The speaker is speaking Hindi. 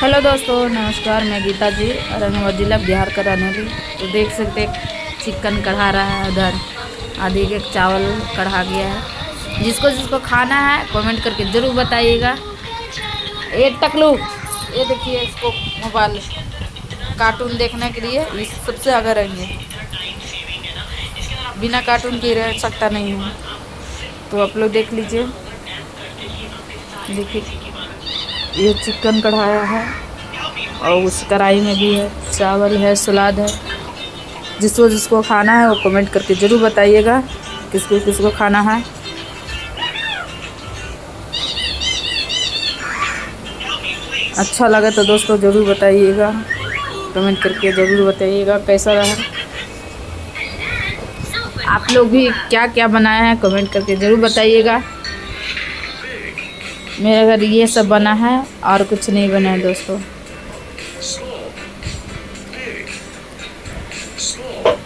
हेलो दोस्तों, नमस्कार। मैं गीता जी औरंगाबाद जिला बिहार का रहने वाली। तो देख सकते चिकन कढ़ा रहा है उधर, आधी के चावल कढ़ा गया है। जिसको जिसको खाना है कमेंट करके ज़रूर बताइएगा। ये टकलू, ये देखिए इसको मोबाइल कार्टून देखने के लिए इस सबसे आगे रहेंगे, बिना कार्टून के रह सकता नहीं है। तो आप लोग देख लीजिए। देखिए ये चिकन कढ़ाया है और उस कढ़ाई में भी है, चावल है, सलाद है। जिसको जिसको खाना है वो कमेंट करके ज़रूर बताइएगा किसको किसको खाना है। अच्छा लगा तो दोस्तों ज़रूर बताइएगा, कमेंट करके ज़रूर बताइएगा कैसा रहा। आप लोग भी क्या क्या बनाए हैं कमेंट करके ज़रूर बताइएगा। मेरे घर ये सब बना है और कुछ नहीं बना है दोस्तों।